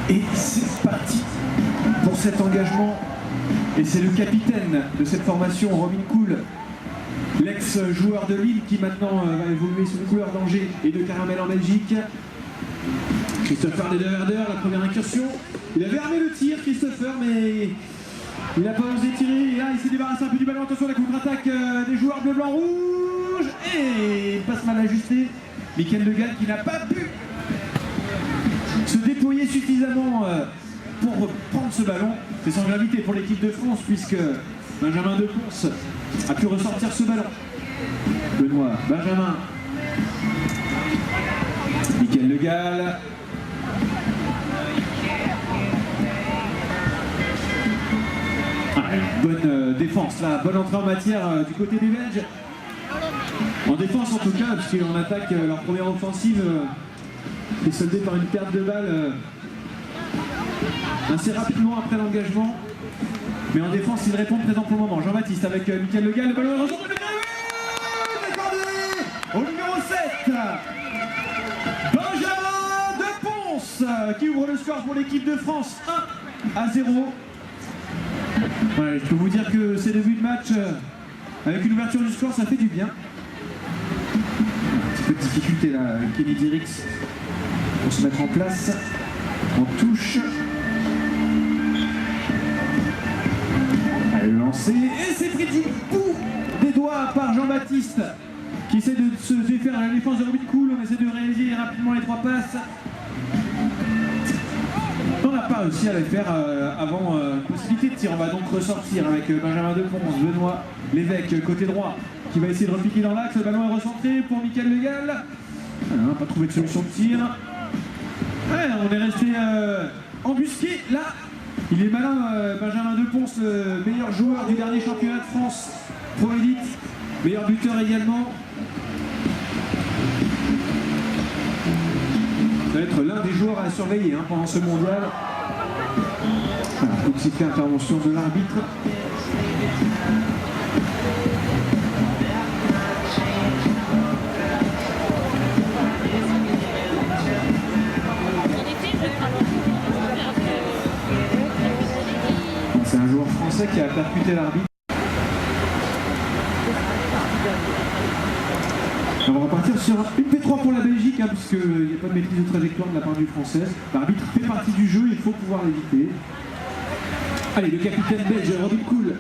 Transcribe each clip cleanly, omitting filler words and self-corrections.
Et c'est parti pour cet engagement. Et c'est le capitaine de cette formation, Robin Cool, l'ex-joueur de Lille qui maintenant va évoluer sous les couleurs d'Angers et de Caramel en Belgique. Christopher Lederwerder, la première incursion. Il avait armé le tir, Christopher, mais il n'a pas osé tirer. Et là, il s'est débarrassé un peu du ballon. Attention à la contre-attaque des joueurs bleu, blanc, rouge. Et passe mal ajusté. Michael Le Gall qui n'a pas pu se déployer suffisamment pour prendre ce ballon. C'est sans gravité pour l'équipe de France puisque Benjamin Deponce a pu ressortir ce ballon. Benoît, Benjamin, Michael Le Gall. Bonne défense là, bonne entrée en matière du côté des Belges. En défense en tout cas, puisqu'en attaque, leur première offensive est soldée par une perte de balle assez rapidement après l'engagement. Mais en défense, ils répondent présent pour le moment. Jean-Baptiste avec Michael Le Gall, le ballon est retourné au numéro 7. Benjamin Deponce qui ouvre le score pour l'équipe de France, 1-0. Ouais, je peux vous dire que ces débuts de match, avec une ouverture du score, ça fait du bien. Un petit peu de difficulté là, avec Kenny Dirix pour se mettre en place. On touche. Allez, le lancer. Et c'est pris du bout des doigts par Jean-Baptiste qui essaie de se défaire à la défense de Robin Cool. On essaie de réaliser rapidement les 3 passes. On n'a pas réussi à les faire avant possibilité de tir. On va donc ressortir avec Benjamin Deponce, Benoît Lévesque, côté droit, qui va essayer de repiquer dans l'axe. Le ballon est recentré pour Michael Le Gall. On n'a pas trouvé de solution de tir. Ouais, on est resté embusqué. Là, il est malin, Benjamin Deponce, le meilleur joueur du dernier championnat de France Pro Élite, meilleur buteur également. Ça va être l'un des joueurs à surveiller pendant ce mondial. Coup de sifflet, intervention de l'arbitre. C'est un joueur français qui a percuté l'arbitre. On va repartir sur une P3 pour la Belgique, puisqu'il n'y a pas de maîtrise de trajectoire de la part du Français. L'arbitre fait partie du jeu, il faut pouvoir l'éviter. Allez, le capitaine belge, Robin Cool.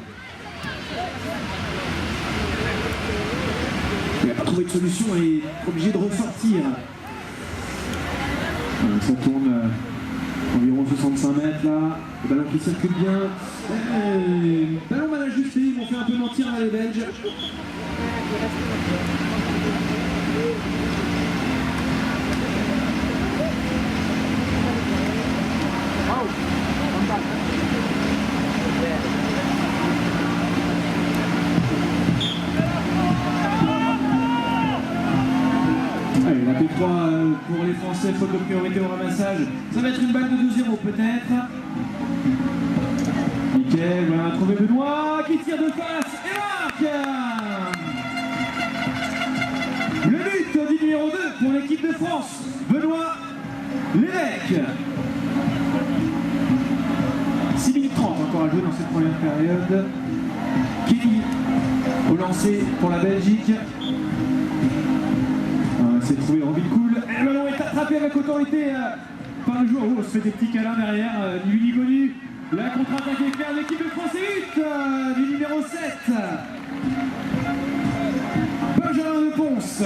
Il n'a pas trouvé de solution et est obligé de ressortir. Ça tourne environ 65 mètres là. Le ballon qui circule bien. Ballon mal ajusté, ils m'ont fait un peu mentir là, les Belges. Allez, la P3 pour les Français, faute de priorité au ramassage. Ça va être une balle de 2-0 peut-être. Nickel, on va trouver Benoît qui tire de face et marque. Le but du numéro 2 pour l'équipe de France, Benoît Lévesque. 6 minutes 30 encore à jouer dans cette première période. Kenny au lancer pour la Belgique. C'est trouvé Robin Cool. Et le ballon est attrapé avec autorité par le joueur. Oh, on se fait des petits câlins derrière. Ni ni connu. La contre-attaque est claire de l'équipe de France et du numéro 7. Benjamin Deponce.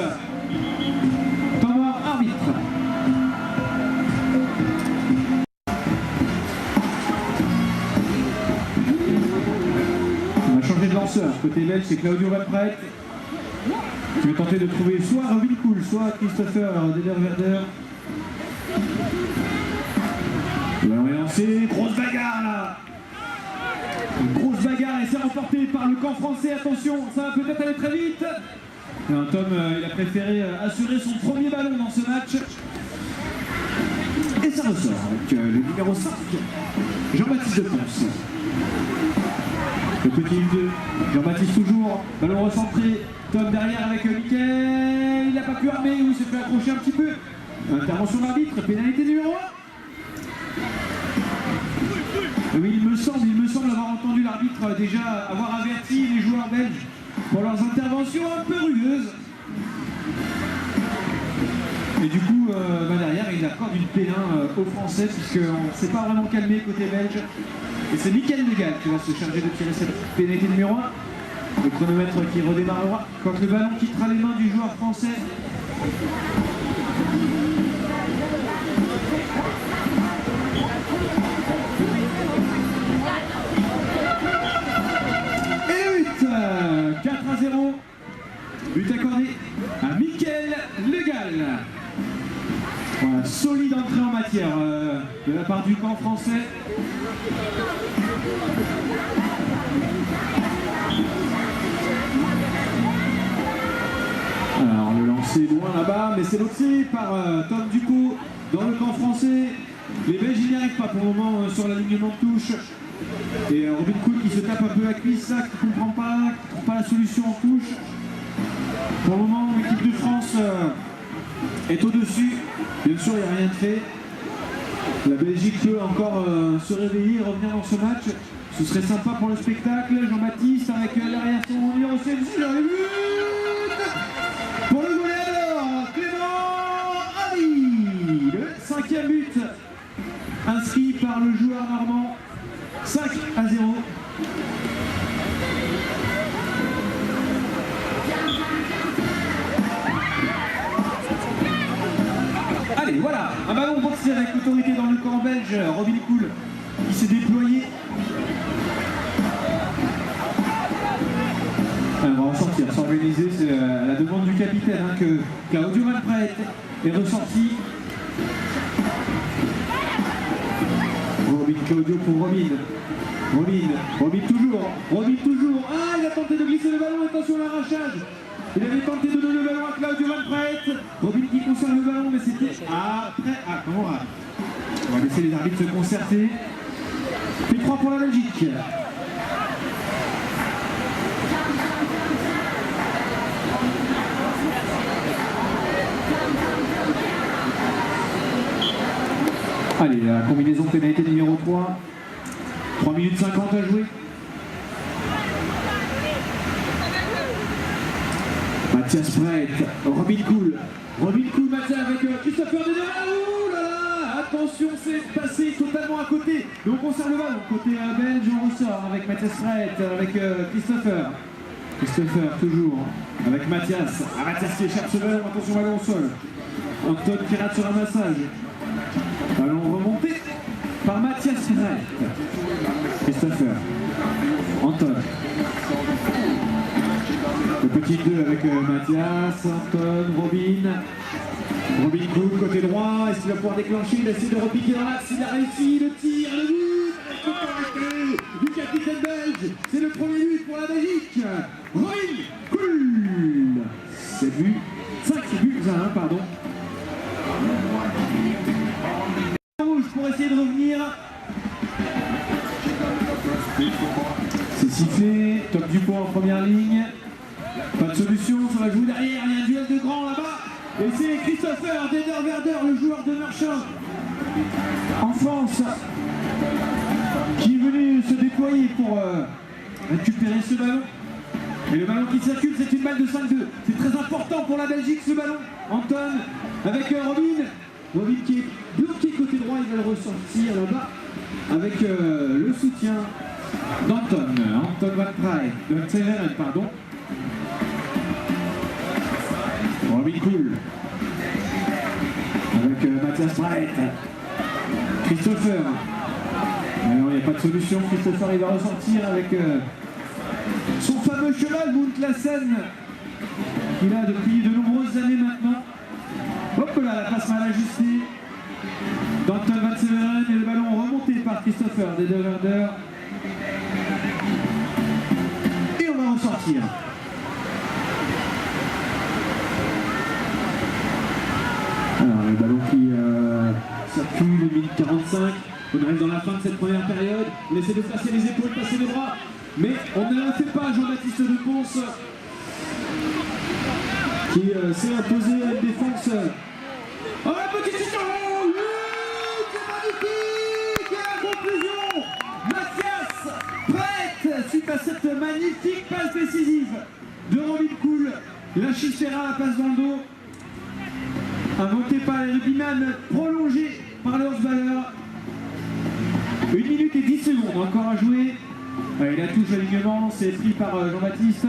Temps mort, arbitre. On a changé de lanceur. Côté belge, c'est Claudio Valpret. Tu veux tenter de trouver soit Robin Cool, soit Christopher Lederwerder. Le ballon est lancé. Grosse bagarre là. Une grosse bagarre et c'est remporté par le camp français. Attention, ça va peut-être aller très vite. Tom, il a préféré assurer son premier ballon dans ce match. Et ça ressort avec le numéro 5, Jean-Baptiste Deponce. Le petit U2, Jean-Baptiste toujours, ballon recentré, Tom derrière avec Michael, il n'a pas pu armer ou il s'est fait accrocher un petit peu. Intervention d'arbitre, pénalité numéro 1. Oui, il me semble avoir entendu l'arbitre déjà avoir averti les joueurs belges pour leurs interventions un peu rugueuses. Et du coup, derrière, il accorde une P1 aux Français, puisqu'on ne s'est pas vraiment calmé côté belge. Et c'est Mickaël Legal qui va se charger de tirer cette pénalité numéro 1. Le chronomètre qui redémarrera quand le ballon quittera les mains du joueur français. Et le but 4-0. But accordé à Mickaël Legal. Voilà, solide entrée en matière de la part du camp français. Alors le lancer loin là-bas, mais c'est boxé par Tom Ducot dans le camp français. Les Belges n'y arrivent pas pour le moment sur l'alignement de touche. Et Robin Kool qui se tape un peu la cuisse là, qui ne comprend pas, qui ne trouve pas la solution en touche. Pour le moment, l'équipe de France est au-dessus. Bien sûr, il n'y a rien de fait. La Belgique peut encore se réveiller et revenir dans ce match. Ce serait sympa pour le spectacle. Jean-Baptiste avec derrière son numéro 7. Pour le goléador, Clément Ali. Le 5e but inscrit par le joueur normand. 5-0. Allez, voilà, un ballon boxé avec l'autorité dans le camp belge, Robin Kool qui s'est déployé. Alors, on va ressortir, s'organiser, c'est à la demande du capitaine que Claudio Van Praet est ressorti. Robin, Claudio pour Robin. Robin toujours. Ah, il a tenté de glisser le ballon, attention à l'arrachage. Il avait tenté de donner le ballon à Claudio Van Praet. Robin qui conserve le ballon, mais c'était après. Ah, comment on va. On va laisser les arbitres se concerter. P3 pour la Belgique. Allez, la combinaison pénalité numéro 3. 3 minutes 50 à jouer. Mathias Praet, Robin Kool, Mathias avec Christopher de Deval. Ouh là là, attention, c'est passé totalement à côté. Donc on conserve le ballon. Côté belge, on ressort avec Mathias Praet, avec Christopher. Christopher toujours avec Mathias. Ah, Mathias qui échappe ce ballon, attention ballon au sol. Anton qui rate sur un massage. Ballon remonté par Mathias Praet. Christopher. Anton. Le petit 2 avec Mathias, Anton, Robin Kool côté droit, est-ce qu'il va pouvoir déclencher? Il essaie de repiquer dans l'axe, il a réussi, le tir, le but du capitaine belge, c'est le premier but pour la Belgique. Robin Kool, 5 buts à 1, pardon. Rouge pour essayer de revenir. C'est sifflé, Tom Ducot en première ligne. Pas de solution, ça va jouer derrière, il y a un duel de grands là-bas. Et c'est Christopher Dederwerder, le joueur de Merchant en France, qui est venu se déployer pour récupérer ce ballon. Et le ballon qui circule, c'est une balle de 5-2. C'est très important pour la Belgique ce ballon. Anton avec Robin qui est bloqué côté droit, il va le ressortir là-bas avec le soutien d'Anton Van Praet, de Severen, pardon. Robin Kool avec Mathias Praet. Christopher. Alors il n'y a pas de solution. Christopher il va ressortir avec son fameux cheval Muntlasen qu'il a depuis de nombreuses années maintenant. Hop là, la passe mal ajustée d'Anton Van Severen et le ballon remonté par Christopher Dederwerder. Et on va ressortir. Alors le ballon qui circule, minute 45, on arrive dans la fin de cette première période, on essaie de passer les épaules, passer les bras, mais on ne la fait pas. Jean-Baptiste de Ponce qui s'est imposé à une défense. Oh la petite situation, c'est magnifique, et la conclusion magnifique passe décisive de Robin Cool. La Chistera, la passe dans le dos. Inventé par les rugbyman, prolongé par le Holzweiler. 1 minute et 10 secondes encore à jouer. La touche alignement, c'est pris par Jean-Baptiste.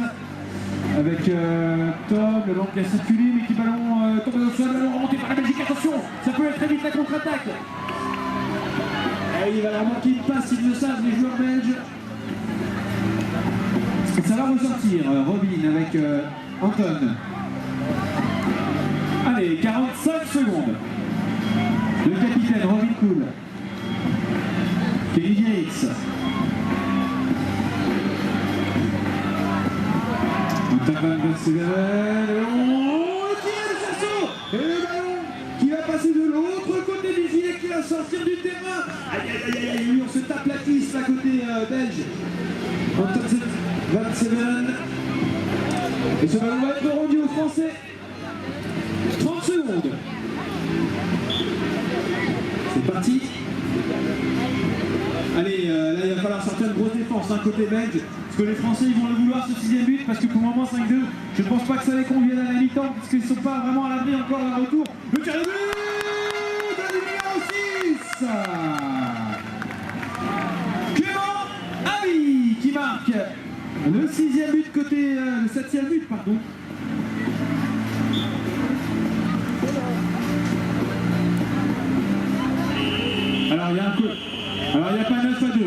Avec Tom, le ballon qui a circulé, mais qui ballon tombe dans le sol, ballon remonté par la Belgique. Attention, ça peut être très vite la contre-attaque. Et il va leur manquer une passe, ils le savent, les joueurs belges. Ça va ressortir, Robin avec Anton. Allez, 45 secondes. Le capitaine Robin Cool. Kenny Yates. Anton Van Severen. Oh, qui est le cerceau. Et le ballon qui va passer de l'autre côté du filet, qui va sortir du terrain. Aïe aïe aïe aïe, lui on se tape la cuisse à côté belge. Anton Van Severen. Et ce ballon va être rendu aux Français. 30 secondes. C'est parti. Allez, là il va falloir sortir une grosse défense, côté belge. Parce que les Français ils vont le vouloir ce 6e but, parce que pour le moment 5-2, je ne pense pas que ça les convienne à la mi-temps, puisqu'ils ne sont pas vraiment à l'abri encore d'un retour. Le tir de but de numéro 6 Clément Ami qui marque le 6e but côté le 7e but, pardon. Alors il n'y a pas 9 à 2.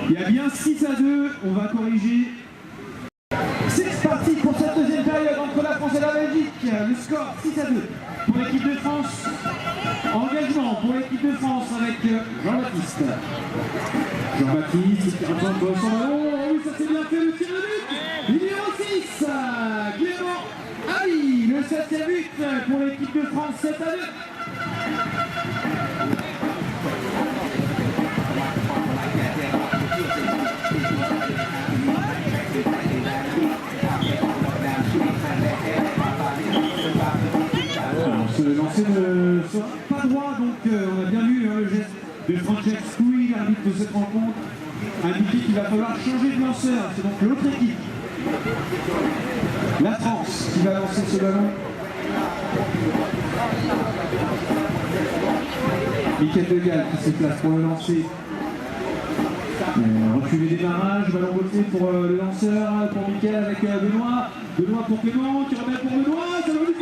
Il y a bien 6 à 2. On va corriger. C'est parti pour cette deuxième période entre la France et la Belgique. Le score 6 à 2 pour l'équipe de France. Engagement pour l'équipe de France avec Jean-Baptiste. Jean-Baptiste qui rentre son ballon. Oui, ça s'est bien fait, le tir de but. Numéro 6, Clément Ali. Le 7e but pour l'équipe de France, 7 à 2. Le lancer ne sera pas droit, donc on a bien vu le geste de Francesco, l'arbitre de cette rencontre, indiqué qu'il va falloir changer de lanceur. C'est donc l'autre équipe, la France, qui va lancer ce ballon. Michael De Gall qui se place pour le lancer. Reculer démarrage, ballon botté pour le lanceur, pour Michael avec Benoît. Benoît pour Clément, qui remet pour Benoît, ça va lui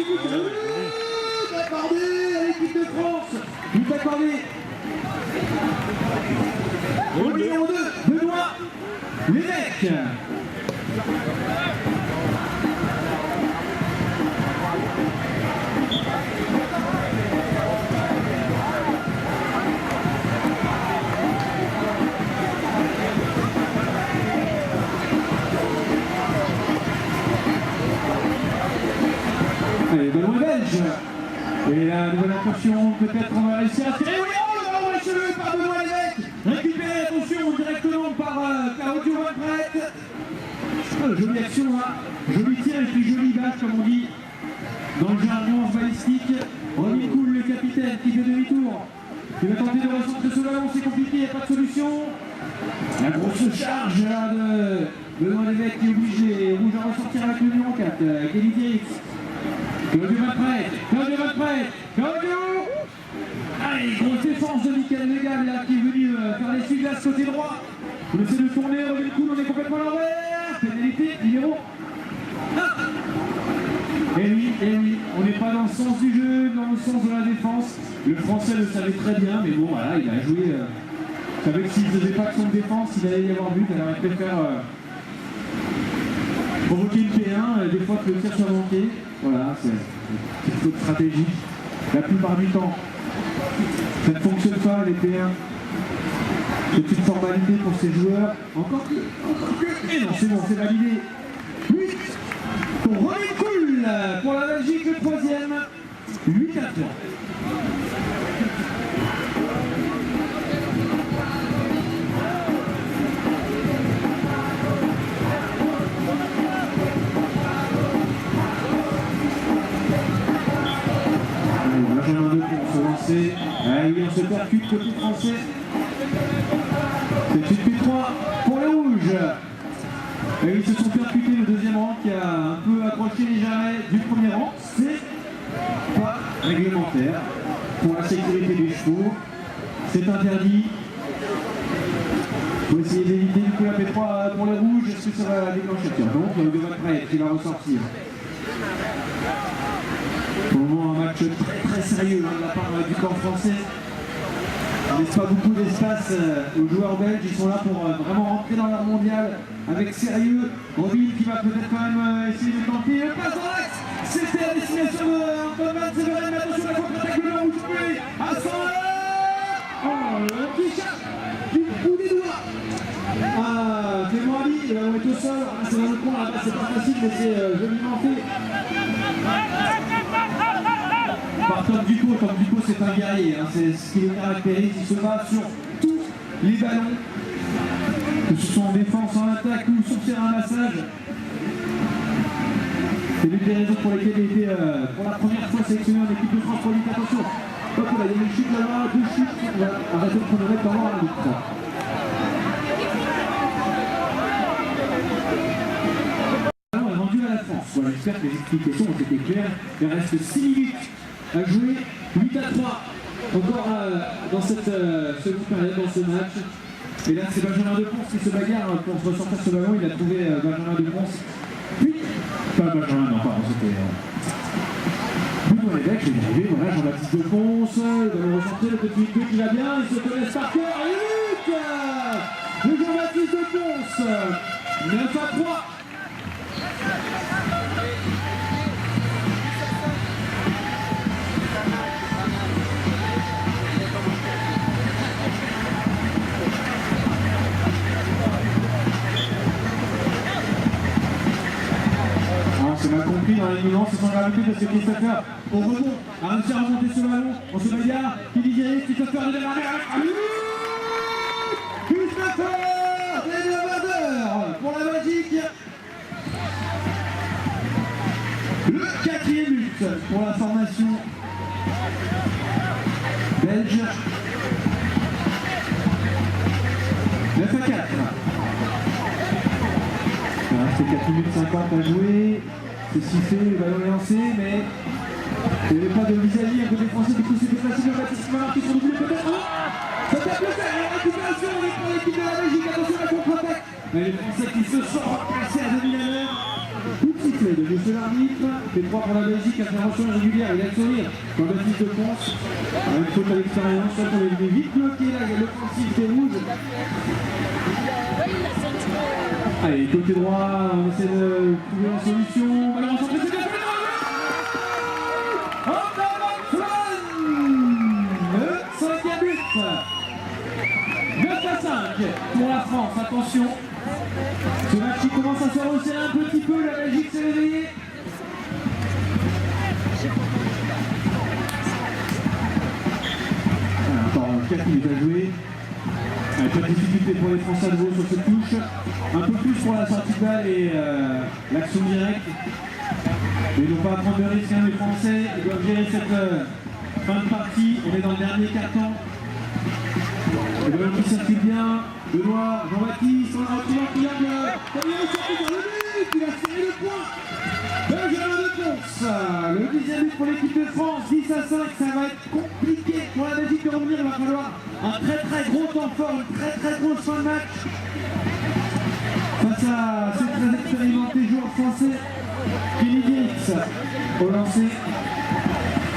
faire accordé à l'équipe de France. Vous accordez au numéro 2, Benoît Lévesque. Allez, ballon belge. Et la nouvelle incursion, peut-être on va réussir à tirer. Oui, oh, le ballon est cheveux par Benoît Lévesque. Récupéré, attention, directement par Claudio Van Pret. Jolie action, hein. Joli tir et puis jolie bâche, comme on dit dans le jargon balistique. Robin Cool, le capitaine, qui fait demi-tour. Il va tenter de recentrer ce ballon, c'est compliqué, il n'y a pas de solution. La grosse charge là, de Benoît Lévesque qui est obligé. Rouge à ressortir avec le numéro 4, Kenny Yates. Claudio Van Pret, Claudio. Allez, grosse défense de Michael De Gall là, qui est venu faire l'essuie-glace côté droit. On essaie de tourner, Robin Cool, on est complètement à l'envers. Pénalité numéro 1. Et oui, on n'est pas dans le sens du jeu, dans le sens de la défense. Le Français le savait très bien, mais bon voilà, il a joué. Il savait que s'il ne faisait pas de son défense, il allait y avoir but, alors il préfère provoquer une P1, des fois que le tir soit manqué. Voilà, c'est une faute stratégique. La plupart du temps, ça ne fonctionne pas les P1. C'est une formalité pour ces joueurs. Encore que. Et non, c'est bon, c'est validé. 8 pour Robin Cool, pour la Belgique, le 3e. 8 à 3. Oui, on se percute côté français. C'est une P3 pour les rouges. réglementaire pour la sécurité des chevaux. C'est interdit. Il faut essayer d'éviter du coup la P3 pour les rouges. Est-ce que ça va déclencher? Donc, il va être qui va ressortir. Pour le moment, un match très sérieux de la part du camp français. On ne laisse pas beaucoup d'espace aux joueurs belges. Ils sont là pour vraiment rentrer dans leur mondial avec sérieux. Robin qui va peut-être quand même essayer de tenter le passe dans l'axe. C'était la destination d'Antoine Van Severen. Mais attention, la contre-attaque de la rouge à 100 qui chape du bout des doigts. Clément Ali, il va être au sol. C'est dans le coin, là-bas, c'est pas facile, mais c'est joliment fait. Par Tom Ducot c'est un guerrier, hein. C'est ce qui le caractérise, il se bat sur tous les ballons, que ce soit en défense, en attaque ou sur terrain massage. C'est l'une des raisons pour lesquelles il était pour la première fois sélectionné en équipe de France pour l'Italie. Attention, hop là, il y a une chute là-bas, deux chutes, on va arrêter de chronomètre dans l'arbitre. Voilà, j'espère que les explications ont été claires. Il reste 6 minutes à jouer, 8-3 encore dans cette seconde période dans ce match. Et là, c'est Benjamin Deponce qui se bagarre pour ressortir ce ballon. Il a trouvé Benjamin Deponce. Puis, pas Benjamin, non, pardon, c'était Benoît Lévesque, je vais y arriver. Voilà, Jean-Baptiste Deponce, il va le ressortir, le petit but qui va bien, il se connaît par cœur. Et le Jean-Baptiste Deponce, 9-3. C'est mal compris dans les nuances, c'est sans gravité parce que Christopher, au rebond, a réussi à remonter ce ballon. On se bagarre, qui dit dirige, Christopher de démarrer avec Christopher Lederwader pour la Belgique. Le 4e but pour la formation belge. 9-4. Il reste 4 minutes 50 à jouer. C'est sifflé, le ballon est lancé, mais il n'y avait pas de vis-à-vis un côté français, du coup c'était facile. Baptiste qui va marquer sur le doublé peut-être. Ça tape le fer, la récupération pour l'équipe de la Belgique, attention à la contre-attaque. Mais les Français qui se sont replacés à 2000 à l'heure. Coup de sifflet de monsieur l'arbitre. P3 pour la Belgique, intervention irrégulière, il a le sourire. Quand Baptiste de France, une faute à l'expérience, on est vite bloqué là, l'offensive des rouges. Allez, côté droit, on essaie de trouver la solution. Alors, on s'en fait le 5e but. 9-5 pour la France, attention. Ce match qui commence à se resserrer un petit peu, la Belgique s'est réveillée. Encore 4 minutes à jouer. Pas de difficulté pour les Français à nouveau sur cette touche. Un peu plus pour la sortie de balle et l'action directe. Mais ils n'ont pas à prendre de risque, hein, les Français. Ils doivent gérer cette fin de partie. On est dans le dernier quart-temps. Le ballon qui circule bien. Benoît, Jean-Baptiste, on a retrouvé un triangle. Il a serré le point. Benjamin Deponce. Le 10e but pour l'équipe de France. 10-5. Ça va être compliqué pour la Belgique de revenir. Il va falloir un très gros temps fort, une très grosse fin de match. Face à ces très expérimentés joueurs français. Kenny Dirks au lancer.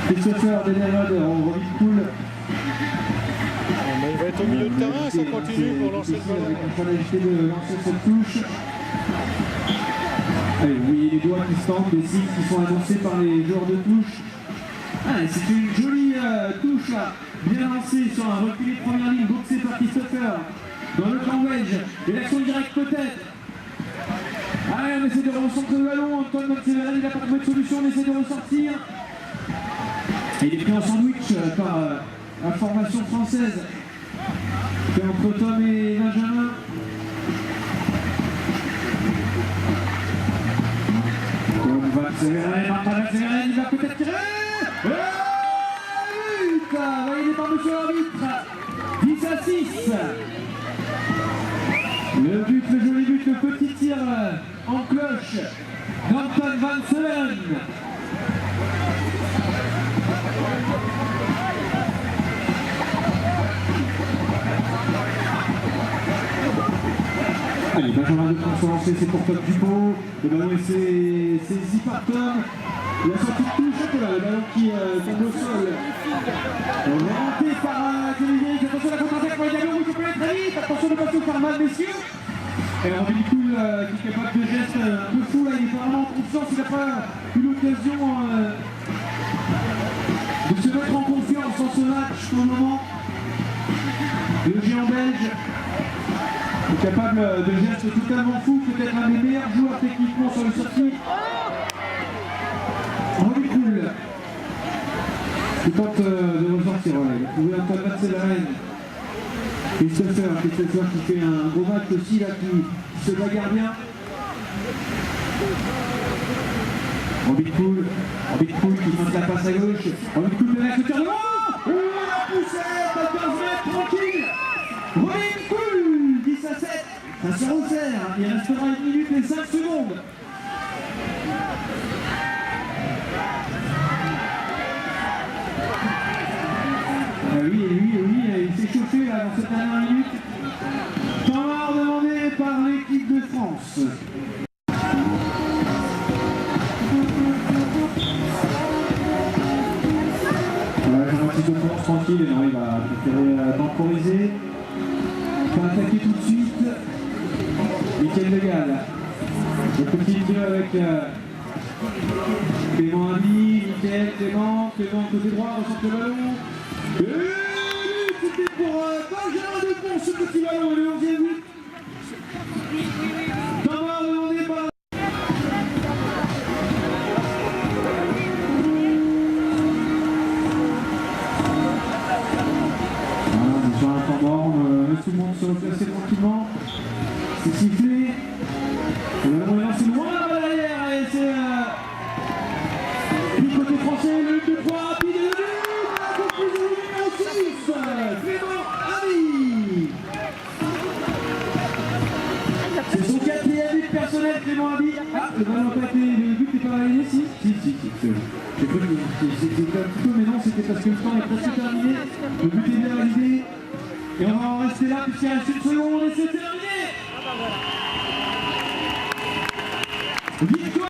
Christopher Lederwader au Robin Cool. Il va être au milieu de terrain, ça continue pour lancer le ballon. Avec un point d'agité de lancer cette touche. Allez, vous voyez les doigts qui se tendent, des signes qui sont annoncés par les joueurs de touche. C'est une jolie touche là, bien lancée sur un reculé de première ligne, boxé par Christopher. Dans le camp belge, et l'action directe peut-être. Allez, on essaie de recentrer le ballon, Antoine Van Severen, il n'a pas trouvé de solution, on essaie de ressortir. Et il est pris en sandwich par la formation française. C'est entre Tom et Benjamin. Tom Van Severen, Martin Van Severen, il va peut-être tirer. Validé par monsieur l'arbitre. 10-6. Le but, le joli but, le petit tir en cloche d'Antoine Van Severen. Allez, Benjamin de France lancé, c'est pour Tom Dupont. Le ballon est saisi par Tom. Il a sorti de touche, le ballon qui tombe au sol. Remonté par Télévier. Attention à la contre-attaque pour les Diallo, il faut aller très vite. Attention de ne pas se faire mal, messieurs. Et Robin Cool qui est capable de gestes un peu fou, là, il est vraiment en confiance, il n'a pas eu l'occasion de se mettre en confiance dans ce match pour le moment. Le géant belge est capable de gestes totalement fous, peut-être un des meilleurs joueurs techniquement sur le circuit. Robin Cool qui tente de ressortir, voilà. Il a trouvé Antoine Matseveren. Christopher qui fait un gros match aussi, là, qui se bagarre bien. Robin Cool qui monte la passe à gauche. Robin Cool avec le tir de oh, la poussette à 15 mètres, tranquille. Robin Cool, 10 à 7. Ça se resserre, il restera 1 minute et 5 secondes. Oui, il s'est chauffé là, dans cette dernière minute. Temps mort demandé par l'équipe de France. Jean-Baptiste de France tranquille, non, il va préférer temporiser. Pas attaquer tout de suite. Mickaël Legal. Le petit jeu avec Clément Ami, Mickaël, Clément côté droit, recentre le ballon. Et c'était pour Benjamin de Pont, ce petit ballon, le 11e but. Temps mort demandé par... Voilà, sur un temps mort, on laisse tout le monde se replacer tranquillement. C'est sifflé. Le ballon est lancé loin là-bas derrière, et c'est... du côté français, le but de 3 rapide et le but. Clément Ami. C'est son 4e but personnel, Clément Ami. Ah, le ballon n'a pas été, le but n'est pas validé, si. J'ai cru que c'était un petit peu, mais non, c'était parce que le temps est presque terminé. Le but est bien validé. Et on va en rester là, puisqu'il reste 1 seconde et c'est terminé. Victoire.